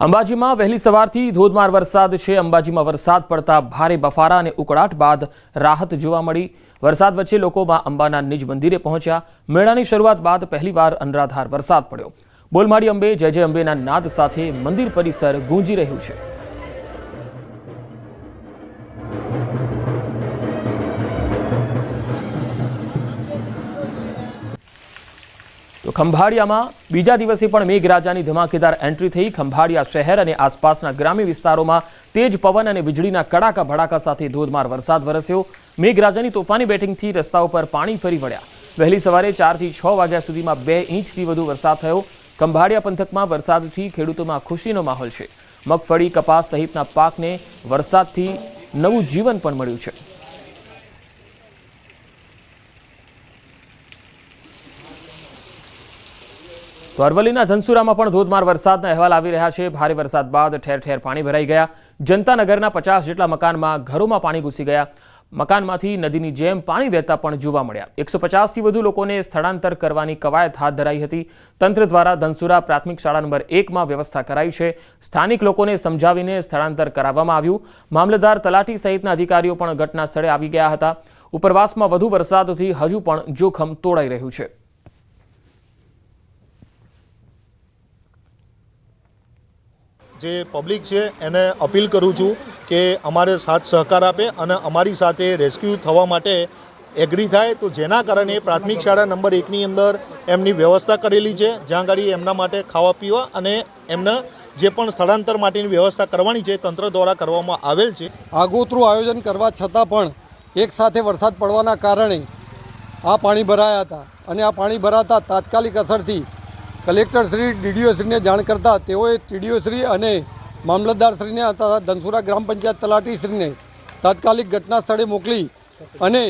અંબાજીમાં વહેલી સવારથી ધોધમાર વરસાદ છે। અંબાજીમાં વરસાદ પડતા ભારે બફારા અને ઉકળાટ બાદ રાહત જોવા મળી। વરસાદ વચ્ચે લોકોમાં અંબાના નિજ મંદિરે પહોંચ્યા। મેળાની શરૂઆત બાદ પહેલીવાર અનરાધાર વરસાદ પડ્યો। બોલમાડી અંબે જય જય અંબેના નાદ સાથે મંદિર પરિસર ગૂંજી રહ્યું છે। તો ખંભાળિયામાં બીજા દિવસે પણ મેઘરાજાની ધમાકેદાર એન્ટ્રી થઈ। ખંભાળિયા શહેર અને આસપાસના ગ્રામ્ય વિસ્તારોમાં તેજ પવન અને વીજળીના કડાકા ભડાકા સાથે ધોધમાર વરસાદ વરસ્યો। મેઘરાજાની તોફાની બેટિંગથી રસ્તાઓ પર પાણી ફરી વળ્યા। વહેલી સવારે 4 થી 6 વાગ્યા સુધીમાં 2 ઇંચથી વધુ વરસાદ થયો। ખંભાળિયા પંથકમાં વરસાદથી ખેડૂતોમાં ખુશીનો માહોલ છે। મગફળી, કપાસ સહિતના પાકને વરસાદથી નવું જીવન પણ મળ્યું છે। તો અરવલ્લીના ધનસુરામાં પણ ધોધમાર વરસાદના અહેવાલ આવી રહ્યા છે। ભારે વરસાદ બાદ ઠેર ઠેર પાણી ભરાઈ ગયા। જનતાનગરના 50 જેટલા મકાનમાં ઘરોમાં પાણી ઘૂસી ગયા। મકાનમાંથી નદીની જેમ પાણી વહેતા પણ જોવા મળ્યા। 150થી વધુ લોકોને સ્થળાંતર કરવાની કવાયત હાથ ધરાઈ હતી। તંત્ર દ્વારા ધનસુરા પ્રાથમિક શાળા નંબર 1માં વ્યવસ્થા કરાઈ છે। સ્થાનિક લોકોને સમજાવીને સ્થળાંતર કરાવવામાં આવ્યું। મામલતદાર, તલાટી સહિતના અધિકારીઓ પણ ઘટના સ્થળે આવી ગયા હતા। ઉપરવાસમાં વધુ વરસાદથી હજુ પણ જોખમ તોડાઈ રહ્યું છે। જે પબ્લિક છે એને અપીલ કરું છું કે અમારે સાથ સહકાર આપે અને અમારી સાથે રેસ્ક્યુ થવા માટે એગ્રી થાય। તો જેના કારણે પ્રાથમિક શાળા નંબર 1ની અંદર એમની વ્યવસ્થા કરેલી છે, જ્યાં ગાડી એમના માટે ખાવા પીવા અને એમને જે પણ સ્થળાંતર માટેની વ્યવસ્થા કરવાની છે તંત્ર દ્વારા કરવામાં આવેલ છે। આગોતરું આયોજન કરવા છતાં પણ એકસાથે વરસાદ પડવાના કારણે આ પાણી ભરાયા હતા અને આ પાણી ભરાતા તાત્કાલિક અસરથી કલેક્ટરશ્રી, ડીડીઓશ્રીને જાણ કરતાં તેઓએ ટીડીઓશ્રી અને મામલતદારશ્રીને તથા ધનસુરા ગ્રામ પંચાયત તલાટીશ્રીને તાત્કાલિક ઘટના સ્થળે મોકલી અને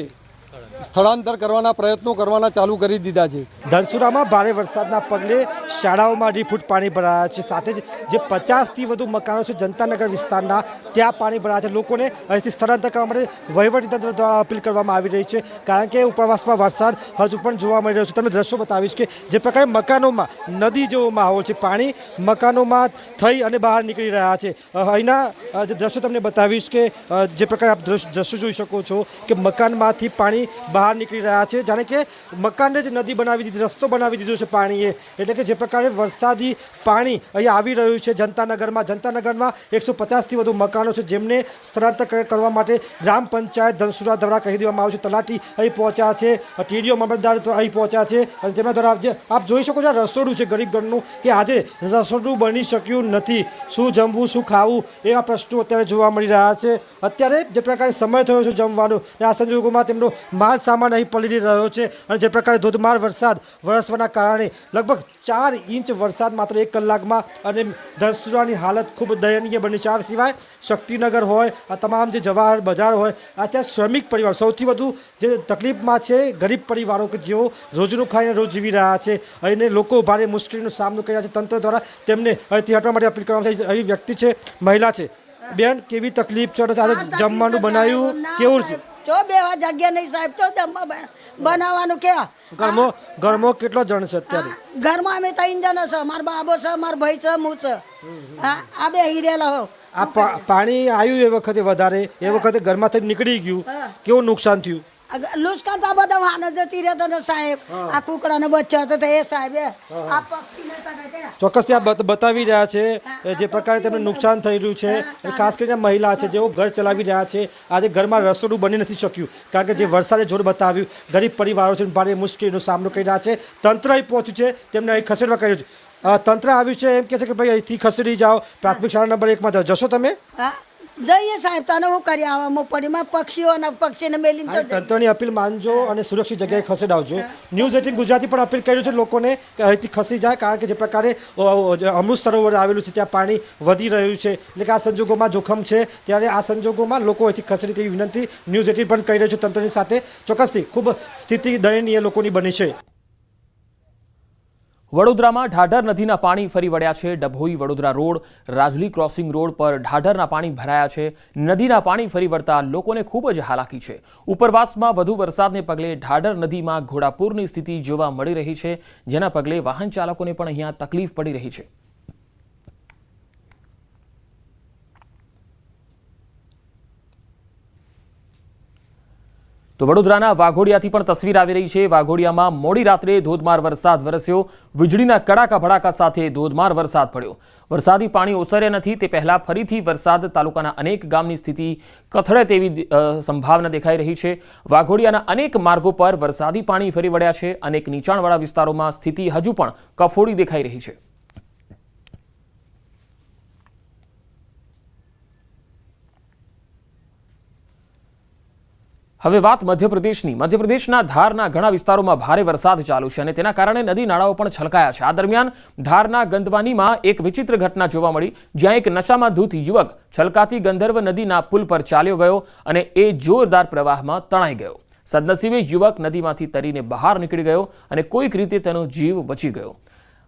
સ્થળાંતર કરવાના પ્રયત્નો કરવાના ચાલુ કરી દીધા છે। ધનસુરામાં ભારે વરસાદના પગલે શાળાઓમાં 2 ફૂટ પાણી ભરાયા છે। સાથે જ જે 50થી વધુ મકાનો છે જનતાનગર વિસ્તારના, ત્યાં પાણી ભરાયા છે। લોકોને અહીંથી સ્થળાંતર કરવા માટે વહીવટીતંત્ર દ્વારા અપીલ કરવામાં આવી રહી છે, કારણ કે ઉપરવાસમાં વરસાદ હજુ પણ જોવા મળી રહ્યો છે। તમને દ્રશ્યો બતાવીશ કે જે પ્રકારે મકાનોમાં નદી જેવો માહોલ છે, પાણી મકાનોમાં થઈ અને બહાર નીકળી રહ્યા છે। અહીંના જે દ્રશ્યો તમને બતાવીશ કે જે પ્રકારે આપ દ્રશ્યો જોઈ શકો છો કે મકાનમાંથી પાણી બહાર નીકળી રહ્યા છે, જાણે કે મકાનને જ નદી બનાવી દીધી, રસ્તો બનાવી દીધો છે પાણીએ। એટલે કે જે પ્રકારે વરસાદી પાણી અહીં આવી રહ્યું છે જનતાનગરમાં 150થી વધુ મકાનો છે, જેમને સ્થળાંતર કરવા માટે ગ્રામ પંચાયત ધનસુરા દ્વારા કહી દેવામાં આવ્યું છે। તલાટી અહીં પહોંચ્યા છે, ટીડીઓ મામલતદાર અહીં પહોંચ્યા છે અને તેમના દ્વારા જે આપ જોઈ શકો છો આ રસોડું છે ગરીબ ઘરનું, કે આજે રસોડું બની શક્યું નથી। શું જમવું, શું ખાવું, એવા પ્રશ્નો અત્યારે જોવા મળી રહ્યા છે। અત્યારે જે પ્રકારે સમય થયો છે જમવાનો, આ સંજોગોમાં તેમનો માલ સામાન અહીં પલળી રહ્યો છે અને જે પ્રકારે ધોધમાર વરસાદ વરસવાના કારણે લગભગ 4 ઇંચ વરસાદ માત્ર 1 કલાકમાં, અને ધનસુરાની હાલત ખૂબ દયનીય બની છે। આ સિવાય શક્તિનગર હોય, આ તમામ જે જવાહર બજાર હોય, આ ત્યાં શ્રમિક પરિવાર સૌથી વધુ જે તકલીફમાં છે, ગરીબ પરિવારો કે જેઓ રોજનું ખાઈને રોજ જીવી રહ્યા છે। અહીંને લોકો ભારે મુશ્કેલીનો સામનો કરી રહ્યા છે। તંત્ર દ્વારા તેમને અહીંથી હટવા માટે અપીલ કરવામાં આવી છે। અહીં વ્યક્તિ છે, મહિલા છે। બેન, કેવી તકલીફ છે? આજે જમવાનું બનાવ્યું કેવું છે? જો બેવા જગ્યા નહીં સાહેબ, તો બનાવવાનું કે ઘરમાં કેટલા જણ છે અત્યારે? ઘરમાં અમે 3 જણા છે, મારા બાબો છે, મારા ભાઈ છે, હું છે। આ બે હિરેલા હો। આ પાણી આવ્યું એ વખતે વધારે, એ વખતે ઘરમાંથી નીકળી ગયું, કેવું નુકસાન થયું? નુકસાન તો બધા વાહન જતી રહેતા ને સાહેબ, આ કુકડાને બચ્ચા હતા એ સાહેબ આ પક્ષી ચોક્કસથી આ બતાવી રહ્યા છે જે પ્રકારે તેમને નુકસાન થઈ રહ્યું છે। ખાસ કરીને મહિલા છે જેઓ ઘર ચલાવી રહ્યા છે, આજે ઘરમાં રસોડું બની નથી શક્યું, કારણ કે જે વરસાદે જોર બતાવ્યું, ગરીબ પરિવારો છે ભારે મુશ્કેલીનો સામનો કરી રહ્યા છે। તંત્ર અહીં પહોંચ્યું છે, તેમને અહીં ખસેડવા કર્યું છે। તંત્ર આવ્યું છે, એમ કહે છે કે ભાઈ અહીંથી ખસેડી જાઓ, પ્રાથમિક શાળા નંબર 1માં જશો તમે? જઈએ સાહેબ, તને હું કરી આવા મગફળીમાં પક્ષીઓ અને પક્ષીને મેલીને તંત્રની અપીલ માનજો અને સુરક્ષિત જગ્યાએ ખસેડાવજો। ન્યૂઝ 18 ગુજરાતી પણ અપીલ કર્યું છે લોકોને કે અહીંથી ખસી જાય, કારણ કે જે પ્રકારે અમૃત સરોવર આવેલું છે ત્યાં પાણી વધી રહ્યું છે, એટલે કે આ સંજોગોમાં જોખમ છે। ત્યારે આ સંજોગોમાં લોકો અહીંથી ખસેડે તેવી વિનંતી ન્યૂઝ 18 પણ કરી રહ્યું છે તંત્રની સાથે। ચોક્કસથી ખૂબ સ્થિતિ દયનીય લોકોની બની છે। વડોદરામાં ઢાઢર નદીના પાણી ફરી વળ્યા છે। Dabhoi Vadodara road, Rajli crossing road પર ઢાઢરના પાણી ભરાયા છે। નદીના પાણી ફરી વળતા લોકોને ખૂબ જ હાલાકી છે। ઉપરવાસમાં વધુ વરસાદને પગલે ઢાઢર નદીમાં ઘોડાપૂરની સ્થિતિ જોવા મળી રહી છે, જેના પગલે વાહન ચાલકોને પણ અહીંયા તકલીફ પડી રહી છે। તો વડોદરાના વાઘોડિયાથી પણ તસવીર આવી રહી છે। વાઘોડિયામાં મોડી રાત્રે ધોધમાર વરસાદ વરસ્યો। વીજળીના કડાકા ભડાકા સાથે ધોધમાર વરસાદ પડ્યો। વરસાદી પાણી ઓસર્યા નથી તે પહેલા ફરીથી વરસાદ તાલુકાના અનેક ગામની સ્થિતિ કથળે તેવી સંભાવના દેખાઈ રહી છે। વાઘોડિયાના અનેક માર્ગો પર વરસાદી પાણી ફરી વળ્યા છે। અનેક નીચાણવાળા વિસ્તારોમાં સ્થિતિ હજુ પણ કફોડી દેખાઈ રહી છે। હવે વાત મધ્યપ્રદેશની। મધ્યપ્રદેશના ધારના ઘણા વિસ્તારોમાં ભારે વરસાદ ચાલુ છે અને તેના કારણે નદી નાળાઓ પણ છલકાયા છે। આ દરમિયાન ધારના ગંદવાનીમાં એક વિચિત્ર ઘટના જોવા મળી, જ્યાં એક નશામાં ધૂત યુવક છલકાતી ગંધર્વ નદીના પુલ પર ચાલ્યો ગયો અને એ જોરદાર પ્રવાહમાં તણાઈ ગયો। સદનસીબે યુવક નદીમાંથી તરીને બહાર નીકળી ગયો અને કોઈક રીતે તેનો જીવ બચી ગયો।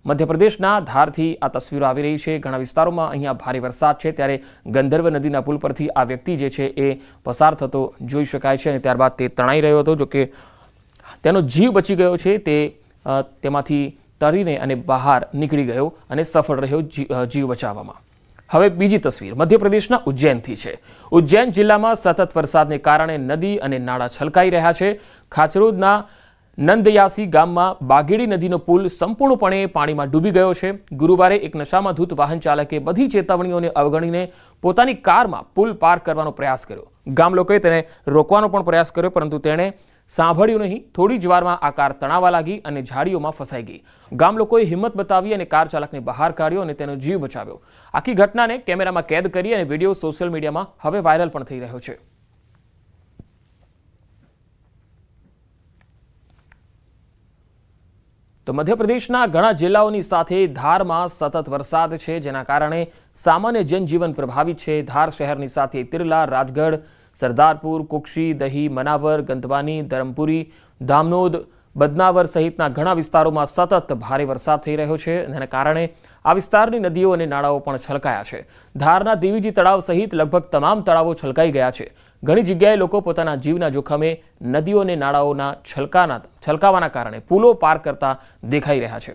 મધ્યપ્રદેશના ધારથી આ તસવીરો આવી રહી છે। ઘણા વિસ્તારોમાં અહીંયા ભારે વરસાદ છે, ત્યારે ગંધર્વ નદીના પુલ પરથી આ વ્યક્તિ જે છે એ પસાર થતો જોઈ શકાય છે અને ત્યારબાદ તે તણાઈ રહ્યો હતો, જો કે તેનો જીવ બચી ગયો છે। તે તેમાંથી તરીને અને બહાર નીકળી ગયો અને સફળ રહ્યો જીવ બચાવવામાં। હવે બીજી તસવીર મધ્યપ્રદેશના ઉજ્જૈનથી છે। ઉજ્જૈન જિલ્લામાં સતત વરસાદને કારણે નદી અને નાળા છલકાઈ રહ્યા છે। ખાચરોદના નંદયાસી ગામમાં બાગેડી નદીનો પુલ સંપૂર્ણપણે પાણીમાં ડૂબી ગયો છે। ગુરુવારે એક નશામાં ધૂત વાહન ચાલકે બધી ચેતવણીઓને અવગણીને પોતાની કારમાં પુલ પાર કરવાનો પ્રયાસ કર્યો। ગામ લોકોએ તેને રોકવાનો પણ પ્રયાસ કર્યો, પરંતુ તેણે સાંભળ્યું નહીં। થોડી જ વારમાં આ કાર તણાવા લાગી અને ઝાડીઓમાં ફસાઈ ગઈ। ગામ લોકોએ હિંમત બતાવી અને કાર ચાલકને બહાર કાઢ્યો અને તેનો જીવ બચાવ્યો। આખી ઘટનાને કેમેરામાં કેદ કરી અને વિડીયો સોશિયલ મીડિયામાં હવે વાયરલ પણ થઈ રહ્યો છે। તો મધ્યપ્રદેશના ઘણા જિલ્લાઓની સાથે ધારમાં સતત વરસાદ છે, જેના કારણે સામાન્ય જનજીવન પ્રભાવિત છે। ધાર શહેરની સાથે તિરલા, રાજગઢ, સરદારપુર, કુક્ષી, દહી, મનાવર, ગંદવાની, ધરમપુરી, ધામનોદ, બદનાવર સહિતના ઘણા વિસ્તારોમાં સતત ભારે વરસાદ થઈ રહ્યો છે। જેના કારણે આ વિસ્તારની નદીઓ અને નાળાઓ પણ છલકાયા છે। ધારના દેવીજી તળાવ સહિત લગભગ તમામ તળાવો છલકાઈ ગયા છે। ઘણી જગ્યાએ લોકો પોતાના જીવના જોખમે નદીઓ અને નાળાઓના છલકાવાના કારણે પુલો પાર કરતા દેખાઈ રહ્યા છે।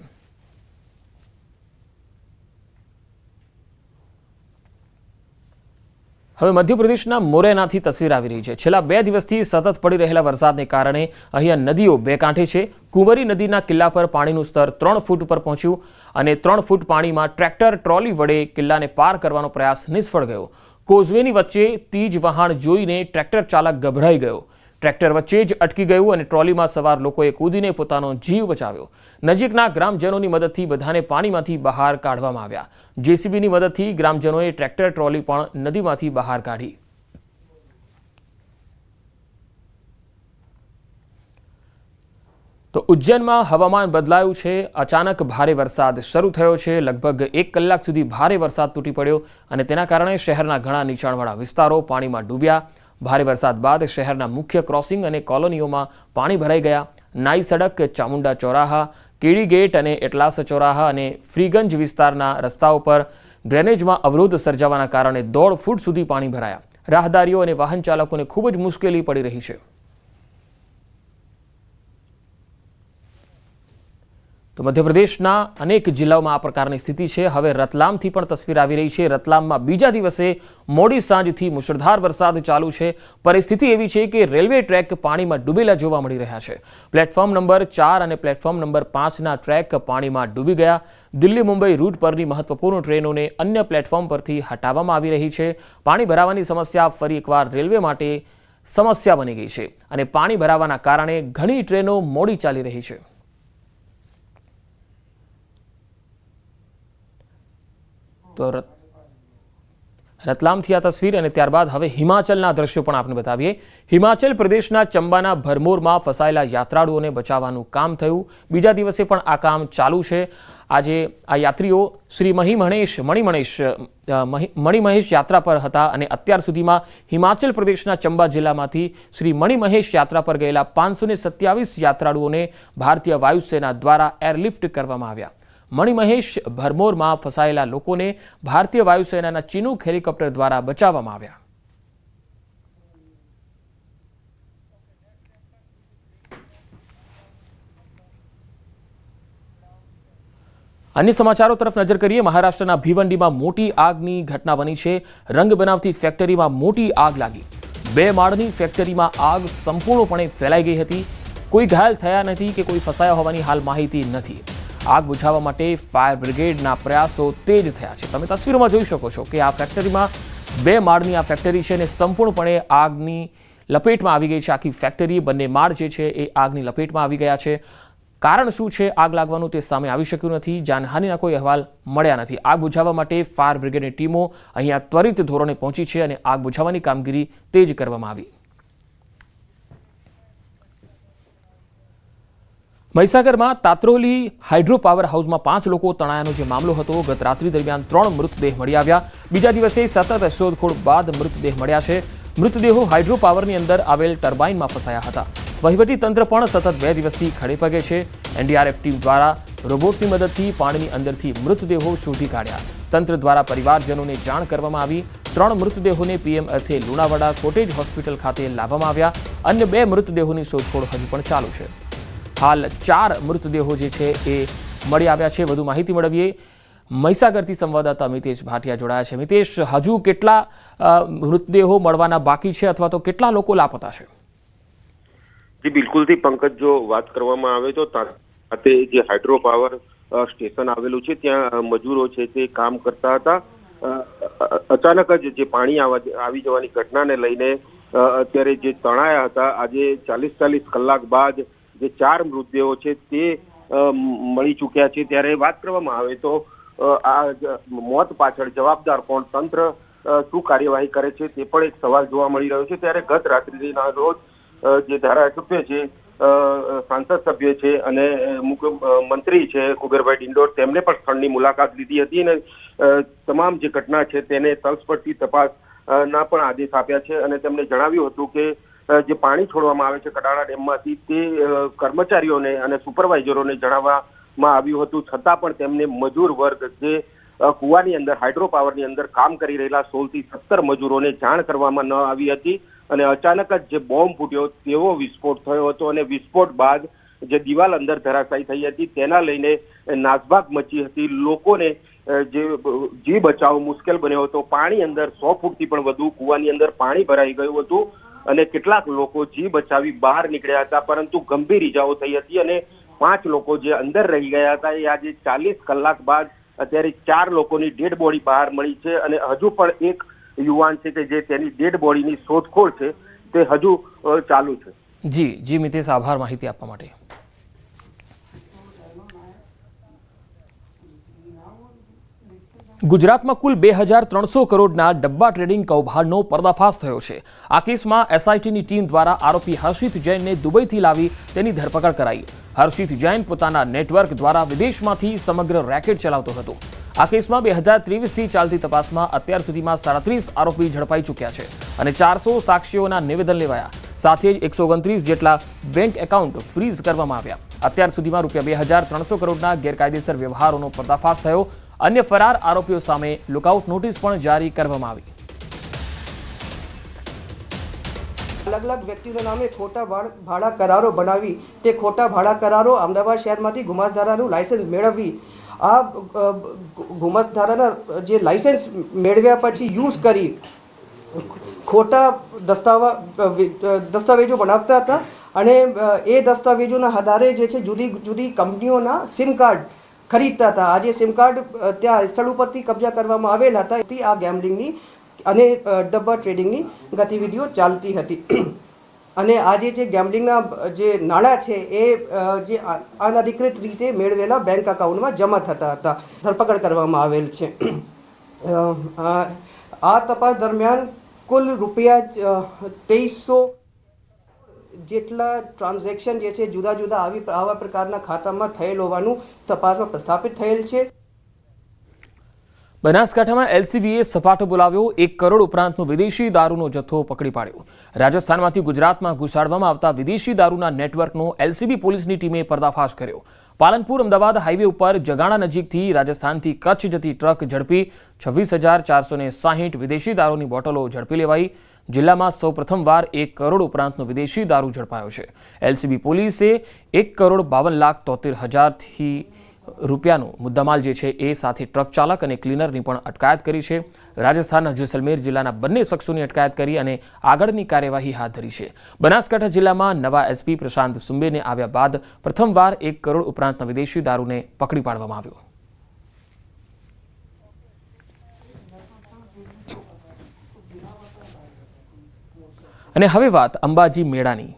હવે મધ્યપ્રદેશના મોરેનાથી તસવીર આવી રહી છે। છેલ્લા 2 દિવસથી સતત પડી રહેલા વરસાદને કારણે અહીંયા નદીઓ બે કાંઠે છે। કુંવરી નદીના કિલ્લા પર પાણીનું સ્તર 3 ફૂટ પર પહોંચ્યું અને 3 ફૂટ પાણીમાં ટ્રેક્ટર ટ્રોલી વડે કિલ્લાને પાર કરવાનો પ્રયાસ નિષ્ફળ ગયો। કોઝવેની વચ્ચે તીજ વહાણ જોઈને ટ્રેક્ટર ચાલક ગભરાઈ ગયો। ટ્રેક્ટર વચ્ચે જ અટકી ગયું અને ટ્રોલીમાં સવાર લોકોએ કૂદીને પોતાનો જીવ બચાવ્યો। નજીકના ગ્રામજનોની મદદથી બધાને પાણીમાંથી બહાર કાઢવામાં આવ્યા। જેસીબીની મદદથી ગ્રામજનોએ ટ્રેક્ટર ટ્રોલી પણ નદીમાંથી બહાર કાઢી। તો ઉજ્જૈનમાં હવામાન બદલાયું છે। અચાનક ભારે વરસાદ શરૂ થયો છે। લગભગ 1 કલાક સુધી ભારે વરસાદ તૂટી પડ્યો અને તેના કારણે શહેરના ઘણા નીચાણવાળા વિસ્તારો પાણીમાં ડૂબ્યા। ભારે વરસાદ બાદ શહેરના મુખ્ય ક્રોસિંગ અને કોલોનીઓમાં પાણી ભરાઈ ગયા। નાઈ સડક, ચામુંડા ચોરાહા, કેડી ગેટ અને એટલાસ ચોરાહા અને ફ્રીગંજ વિસ્તારના રસ્તાઓ પર ડ્રેનેજમાં અવરોધ સર્જાવાના કારણે 1.5 ફૂટ સુધી પાણી ભરાયા। રાહદારીઓ અને વાહન ચાલકોને ખૂબ જ મુશ્કેલી પડી રહી છે। તો મધ્યપ્રદેશના અનેક જિલ્લાઓમાં આ પ્રકારની સ્થિતિ છે। હવે રતલામથી પણ તસવીર આવી રહી છે। રતલામમાં બીજા દિવસે મોડી સાંજથી મુશળધાર વરસાદ ચાલુ છે। પરિસ્થિતિ એવી છે કે રેલવે ટ્રેક પાણીમાં ડૂબેલા જોવા મળી રહ્યા છે। પ્લેટફોર્મ નંબર 4 અને પ્લેટફોર્મ નંબર 5ના ટ્રેક પાણીમાં ડૂબી ગયા। દિલ્હી મુંબઈ રૂટ પરની મહત્વપૂર્ણ ટ્રેનોને અન્ય પ્લેટફોર્મ પરથી હટાવવામાં આવી રહી છે। પાણી ભરાવાની સમસ્યા ફરી એકવાર રેલવે માટે સમસ્યા બની ગઈ છે અને પાણી ભરાવાના કારણે ઘણી ટ્રેનો મોડી ચાલી રહી છે। તો રતલામથી આ તસવીર અને ત્યારબાદ હવે હિમાચલના દ્રશ્યો પણ આપણે બતાવીએ। હિમાચલ પ્રદેશના ચંબાના ભરમોરમાં ફસાયેલા યાત્રાળુઓને બચાવવાનું કામ થયું। બીજા દિવસે પણ આ કામ ચાલુ છે। આજે આ યાત્રીઓ શ્રી મણિમહેશ યાત્રા પર હતા અને અત્યાર સુધીમાં હિમાચલ પ્રદેશના ચંબા જિલ્લામાંથી શ્રી મણિમહેશ યાત્રા પર ગયેલા 527 યાત્રાળુઓને ભારતીય વાયુસેના દ્વારા એરલિફ્ટ કરવામાં આવ્યા। મણિમહેશ ભરમોરમાં ફસાયેલા લોકોને ભારતીય વાયુસેનાના ચિનૂક હેલિકોપ્ટર દ્વારા બચાવવામાં આવ્યા। અન્ય સમાચારો તરફ નજર કરીએ। મહારાષ્ટ્રના ભિવંડીમાં મોટી આગની ઘટના બની છે। રંગ બનાવતી ફેક્ટરીમાં મોટી આગ લાગી। 2 માળની ફેક્ટરીમાં આગ સંપૂર્ણપણે ફેલાઈ ગઈ હતી. કોઈ ઘાયલ થયા નથી કે કોઈ ફસાયા હોવાની હાલ માહિતી નથી. આગ બુઝાવવા માટે ફાયર બ્રિગેડના પ્રયાસો તેજ થયા છે. તમે તસવીરોમાં જોઈ શકો છો કે આ ફેક્ટરીમાં 2 માળની આ ફેક્ટરી છે અને સંપૂર્ણપણે આગની લપેટમાં આવી ગઈ છે. આખી ફેક્ટરી, બંને માળ જે છે એ આગની લપેટમાં આવી ગયા છે. કારણ શું છે આગ લાગવાનું તે સામે આવી શક્યું નથી. જાનહાનિના કોઈ અહેવાલ મળ્યા નથી. આગ બુઝાવવા માટે ફાયર બ્રિગેડની ટીમો અહીંયા ત્વરિત ધોરણે પહોંચી છે અને આગ બુઝાવવાની કામગીરી તેજ કરવામાં આવી. મહીસાગરમાં તાત્રોલી હાઇડ્રો પાવર હાઉસમાં 5 લોકો તણાયાનો જે મામલો હતો, ગત રાત્રિ દરમિયાન 3 મૃતદેહ મળી આવ્યા. બીજા દિવસે સતત શોધખોળ બાદ મૃતદેહ મળ્યા છે. મૃતદેહો હાઇડ્રો પાવરની અંદર આવેલ ટર્બાઇનમાં ફસાયા હતા. વહીવટી તંત્ર પણ સતત 2 દિવસથી ખડે પગે છે. એનડીઆરએફ ટીમ દ્વારા રોબોટની મદદથી પાણીની અંદરથી મૃતદેહો શોધી કાઢ્યા. તંત્ર દ્વારા પરિવારજનોને જાણ કરવામાં આવી. 3 મૃતદેહોને પીએમ અર્થે લુણાવાડા કોટેજ હોસ્પિટલ ખાતે લાવવામાં આવ્યા. અન્ય 2 મૃતદેહોની શોધખોળ હજુ પણ ચાલુ છે. હાલ 4 મૃતદેહો જે છે એ મળી આવ્યા છે. વધુ માહિતી મેળવીએ. મહીસાગરથી સંવાદદાતા મિતેશ ભાટિયા જોડાયા છે. મિતેશ, હજુ કેટલા મૃતદેહો મળવાના બાકી છે અથવા તો કેટલા લોકો લાપતા છે? જી બિલકુલથી પંકજ, જો વાત કરવામાં આવે તો ખાતે જે હાઇડ્રો પાવર સ્ટેશન આવેલું છે ત્યાં મજૂરો છે તે કામ કરતા હતા. અચાનક જ જે પાણી આવી જવાની ઘટનાને લઈને અત્યારે જે તણાયા હતા, આજે 40 કલાક બાદ જે 4 મૃતદેહો છે તે મળી ચૂક્યા છે. ત્યારે વાત કરવામાં આવે તો આ મોત પાછળ જવાબદાર કોણ, તંત્ર શું કાર્યવાહી કરે છે તે પણ એક સવાલ જોવા મળી રહ્યો છે. ત્યારે ગત રાત્રિના રોજ જે ધારાસભ્ય છે, સાંસદ સભ્ય છે અને મંત્રી છે કુબેરભાઈ ડિંડોર, તેમને પણ સ્થળની મુલાકાત લીધી હતી અને તમામ જે ઘટના છે તેને તલસ્પર્શી તપાસના પણ આદેશ આપ્યા છે. અને તેમણે જણાવ્યું હતું કે જે પાણી છોડવામાં આવે છે કડાણા ડેમમાંથી તે કર્મચારીઓને અને સુપરવાઇઝરોને જણાવવામાં આવ્યું હતું, છતાં પણ તેમને મજૂર વર્ગ જે કુવાની અંદર હાઇડ્રો પાવરની અંદર કામ કરી રહેલા 16 થી 17 મજૂરોને જાણ કરવામાં ન આવી હતી. અને અચાનક જ જે બોમ્બ ફૂટ્યો તેવો વિસ્ફોટ થયો હતો અને વિસ્ફોટ બાદ જે દિવાલ અંદર ધરાશાયી થઈ હતી તેના લઈને નાસભાગ મચી હતી. લોકોને જે જીવ બચાવ મુશ્કેલ બન્યો હતો. પાણી અંદર 100 ફૂટથી પણ વધુ કુવાની અંદર પાણી ભરાઈ ગયું હતું અને કેટલાક લોકો જીવ બચાવી બહાર નીકળ્યા હતા, પરંતુ ગંભીર ઈજાઓ થઈ હતી અને 5 લોકો જે અંદર રહી ગયા હતા એ આજે 40 કલાક બાદ અત્યારે 4 લોકોની ડેડ બોડી બહાર મળી છે અને હજુ પણ એક યુવાન છે કે જે તેની ડેડ બોડીની શોધખોળ છે તે હજુ ચાલુ છે. જી મિતેશ, આભાર માહિતી આપવા માટે. ગુજરાતમાં કુલ 2300 કરોડના ડબ્બા ટ્રેડિંગ કૌભાંડનો પર્દાફાશ થયો છે. આ કેસમાં એસઆઈટીની ટીમ દ્વારા આરોપી હર્ષિત જૈનને દુબઈથી લાવી તેની ધરપકડ કરાઈ. હર્ષિત જૈન પોતાના નેટવર્ક દ્વારા વિદેશમાંથી સમગ્ર રેકેટ ચલાવતો હતો. આ કેસમાં 2023થી ચાલતી તપાસમાં અત્યાર સુધીમાં 37 આરોપી ઝડપાઈ ચૂક્યા છે અને 400 સાક્ષીઓના નિવેદન લેવાયા. સાથે જ 129 જેટલા બેંક એકાઉન્ટ ફ્રીઝ કરવામાં આવ્યા. અત્યાર સુધીમાં ₹2300 કરોડના ગેરકાયદેસર વ્યવહારોનો પર્દાફાશ થયો. અન્ય ફરાર આરોપીઓ સામે લુકઆઉટ નોટિસ પણ જારી કરવામાં આવી. અલગ અલગ વ્યક્તિઓના નામે ખોટા ભાડા કરારો બનાવી તે ખોટા ભાડા કરારો અમદાવાદ શહેરમાંથી ગુમાસ્તધારાનું લાયસન્સ મેળવી આ ગુમાસ્તધારાના જે લાયસન્સ મેળવ્યા પછી યુઝ કરી ખોટા દસ્તાવેજો બનાવતા હતા અને એ દસ્તાવેજોના આધારે જે છે જુદી જુદી કંપનીઓના સિમ કાર્ડ ખરીદતા હતા. આજે સિમ કાર્ડ ત્યાં સ્થળ ઉપરથી કબજા કરવામાં આવેલ હતા. આ ગેમ્બલિંગની અને ડબ્બા ટ્રેડિંગની ગતિવિધિઓ ચાલતી હતી અને આજે જે ગેમ્બલિંગના જે નાણાં છે એ જે અનધિકૃત રીતે મેળવેલા બેંક એકાઉન્ટમાં જમા થતા હતા. ધરપકડ કરવામાં આવેલ છે. આ તપાસ દરમિયાન કુલ ₹2300 જેટલા ટ્રાન્ઝેક્શન જે છે જુદા જુદા આવા પ્રકારના ખાતામાં થયેલ હોવાનું તપાસમાં પ્રસ્થાપિત થયેલ છે. બનાસકાંઠામાં એલસીબીએ સપાટો બોલાવ્યો. 1 કરોડ ઉપરાંતનો વિદેશી દારૂનો જથ્થો પકડી પાડ્યો. રાજસ્થાનમાંથી ગુજરાતમાં ઘુસાડવામાં આવતા વિદેશી દારૂના નેટવર્કનો એલસીબી પોલીસની ટીમે પર્દાફાશ કર્યો. પાલનપુર અમદાવાદ હાઈવે ઉપર જગાણા નજીકથી રાજસ્થાનથી કચ્છ જતી ટ્રક ઝડપી 26,460 વિદેશી દારૂની બોટલો ઝડપી લેવાઈ. જિલ્લામાં સૌ પ્રથમવાર 1 કરોડ ઉપરાંતનો વિદેશી દારૂ ઝડપાયો છે. એલસીબી પોલીસે 1,52,73,000થી રૂપિયાનો મુદ્દામાલ જે છે એ સાથે ટ્રક ચાલક અને ક્લીનરની પણ અટકાયત કરી છે. રાજસ્થાનના જેસલમેર જિલ્લાના બંને શખ્સોની અટકાયત કરી અને આગળની કાર્યવાહી હાથ ધરી છે. બનાસકાંઠા જિલ્લામાં નવા એસપી પ્રશાંત સુંબેને આવ્યા બાદ પ્રથમવાર 1 કરોડ ઉપરાંતના વિદેશી દારૂને પકડી પાડવામાં આવ્યો. અને હવે વાત અંબાજી મેળાની.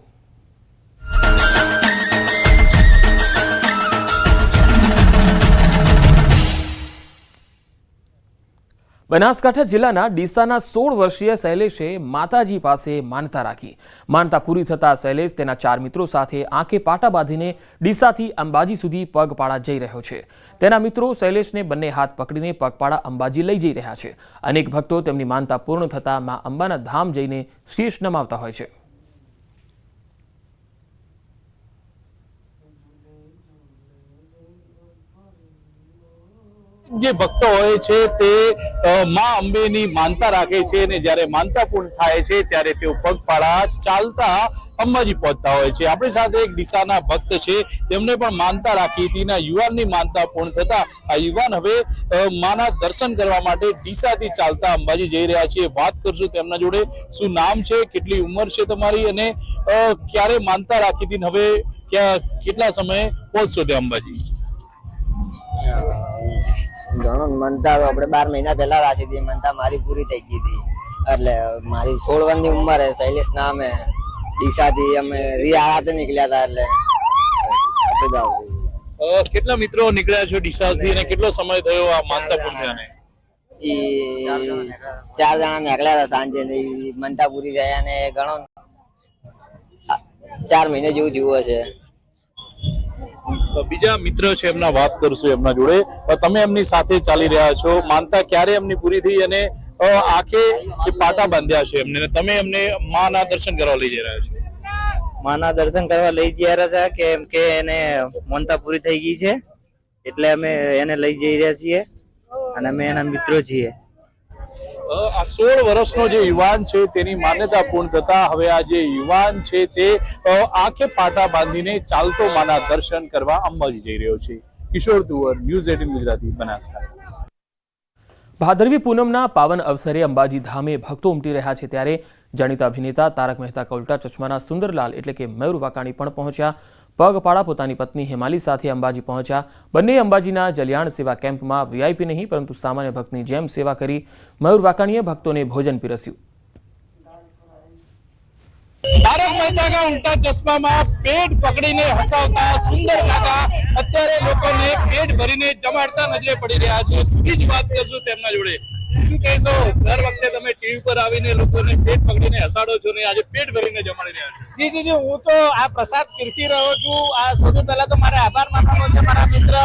બનાસકાંઠા જિલ્લાના ડીસાના 16 વર્ષીય શૈલેષે માતાજી પાસે માનતા રાખી. માનતા પૂરી થતા શૈલેષ તેના 4 મિત્રો સાથે આંખે પાટા બાંધીને ડીસાથી અંબાજી સુધી પગપાળા જઈ રહ્યો છે. તેના મિત્રો શૈલેષને બંને હાથ પકડીને પગપાળા અંબાજી લઈ જઈ રહ્યા છે. અનેક ભક્તો તેમની માનતા પૂર્ણ થતા મા અંબાના ધામ જઈને શીશ નમાવતા હોય છે. જે ભક્તો હોય છે તે માં અંબેની માનતા રાખે છે અને જ્યારે માનતા પૂર્ણ થાય છે ત્યારે તેઓ પગપાળા ચાલતા અંબાજી પહોંચતા હોય છે. આપણી સાથે એક ડીસાના ભક્ત છે, તેમને પણ માનતા રાખી હતી. યુવાનની માનતા પૂર્ણ થતા આ યુવાન હવે માના દર્શન કરવા માટે ડીસાથી ચાલતા અંબાજી જઈ રહ્યા છે. વાત કરશું તેમના જોડે. શું નામ છે, કેટલી ઉંમર છે તમારી અને ક્યારે માનતા રાખી હતી, હવે કેટલા સમયે પહોંચશો તે અંબાજી? ઘણો મનતા આપણે 12 મહિના પહેલા રાખી હતી. મનતા મારી પૂરી થઈ ગઈ હતી. એટલે મારી 16 વર્ષની ઉંમર હે. શૈલેષ નામ હે. ડીસાથી અમે રિયાળાથી નીકળ્યા હતા. એટલે કેટલા મિત્રો નીકળ્યા છો ડીસાથી અને કેટલો સમય થયો આ માનતા પૂર્ણ થયાને? 4 જણા નીકળ્યા હતા સાંજે. મનતા પૂરી થયા અને ઘણો 4 મહિને જેવું જીવો છે. બીજા મિત્ર છે, એમના વાત કરશું એમના જોડે. તમે એમની સાથે ચાલી રહ્યા છો, માનતા ક્યારે એમની પૂરી થઈ અને આંખે પાટા બાંધ્યા છે એમને, તમે એમને માના દર્શન કરવા લઈ જઈ રહ્યા છો? માના દર્શન કરવા લઈ જઈ રહ્યા છે કેમ કે એને માનતા પૂરી થઈ ગઈ છે, એટલે અમે એને લઈ જઈ રહ્યા છીએ અને અમે એના મિત્રો છીએ. આ 16 વર્ષનો જે યુવાન છે તેની માન્યતા પૂર્ણ થતા હવે આ જે યુવાન છે તે આંખે પાટા બાંધીને ચાલતો માના દર્શન કરવા અંબાજી જઈ રહ્યો છે. કિશોર તુવર, ન્યૂઝ 18 ગુજરાતી, બનાસકાંઠા. ભાદરવી પૂનમના પાવન અવસરે અંબાજી ધામે ભક્તો ઉમટી રહ્યા છે ત્યારે જાણીતા અભિનેતા તારક મહેતા કા ઉલ્ટા ચશ્માના સુંદરલાલ એટલે કે મયુર વાકાણી પણ પહોંચ્યા. પગપાળા પોતાની પત્ની હેમાલી સાથે અંબાજી પહોંચ્યા. બંને અંબાજીના જલિયાણ સેવા કેમ્પમાં વીઆઈપી નહીં પરંતુ સામાન્ય ભક્તની જેમ સેવા કરી. મયુર વાકાણીએ ભક્તોને ભોજન પીરસ્યું. તારક મહેતા કા ઉલ્ટા ચશ્મામાં પેટ પકડીને હસાવતા સુંદર કાકા અત્યારે લોકોને પેટ ભરીને જમાડતા નજરે પડી રહ્યા છે. સીધી જ વાત કરશું તેમના જોડે. શું કહેશો, દર વખતે તમે ટીવી પર આવીને લોકોને પેટ પકડીને હસાડો છો ને આજે પેટ ભરીને જમાડી રહ્યા છો? જી, હું તો આ પ્રસાદ પીરસી રહ્યો છું. આ સૌથી પહેલા તો મારે આભાર માનવાનો છે મારા મિત્ર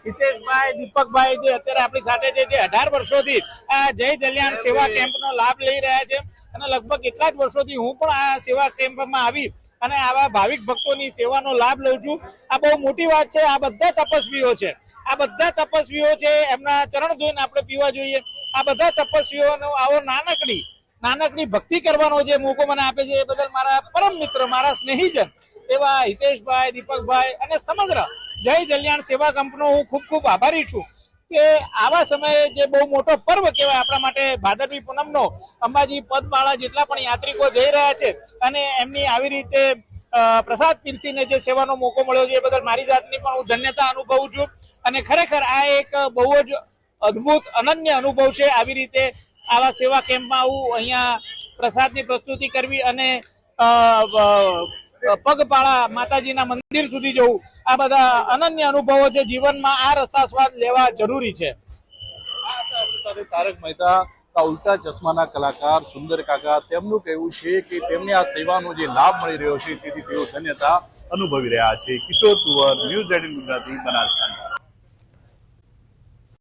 હિતેશભાઈ, દીપકભાઈ, જે અત્યારે આપણી સાથે છે, જે 18 વર્ષોથી આ જય જલ્યાણ સેવા કેમ્પનો લાભ લઈ રહ્યા છે. અને લગભગ એટલા જ વર્ષોથી હું પણ આ સેવા કેમ્પમાં આવી અને આવા ભાવિક ભક્તોની સેવાનો લાભ લઉં છું. આ બહુ મોટી વાત છે. આ બધા તપસ્વીઓ છે, આ બધા તપસ્વીઓ છે, એમના ચરણ જોઈને આપણે પીવા જોઈએ. આ બધા તપસ્વીઓનો આવો નાનકડી ભક્તિ કરવાનો જે મોકો મને આપે છે એ બદલ મારા પરમ મિત્ર, મારા સ્નેહીજન એવા હિતેશભાઈ, દીપકભાઈ અને સમગ્ર જય જલ્યાણ સેવા કંપનો હું ખૂબ ખૂબ આભારી છું કે આવા સમયે જે બહુ મોટો પર્વ કહેવાય આપણા માટે ભાદરવી પૂનમનો, અંબાજી પદપાળા જેટલા પણ યાત્રિકો જઈ રહ્યા છે અને એમની આવી રીતે પ્રસાદ પીરસીને જે સેવાનો મોકો મળ્યો છે એ બદલ મારી જાતની પણ હું ધન્યતા અનુભવું છું. અને ખરેખર આ એક બહુ જ અદ્ભુત અનન્ય અનુભવ છે. આવી રીતે આવા સેવા કેમ્પમાં આવું અહીંયા પ્રસાદની પ્રસ્તુતિ કરવી અને પગપાળા માતાજીના મંદિર સુધી જવું, આ બધા અનન્ય અનુભવો છે. જીવનમાં આ રસાસ્વાદ લેવા જરૂરી છે. સાથે તારક મહેતા કા ઉલ્ટા ચશ્માના કલાકાર સુંદર કાકા, તેમનું કહેવું છે કે તેમને આ સેવાનો જે લાભ મળી રહ્યો છે તેથી તેઓ ધન્યતા અનુભવી રહ્યા છે. કિશોર તુવર, ન્યૂઝ 18 ગુજરાતી, બનાસકાંઠા.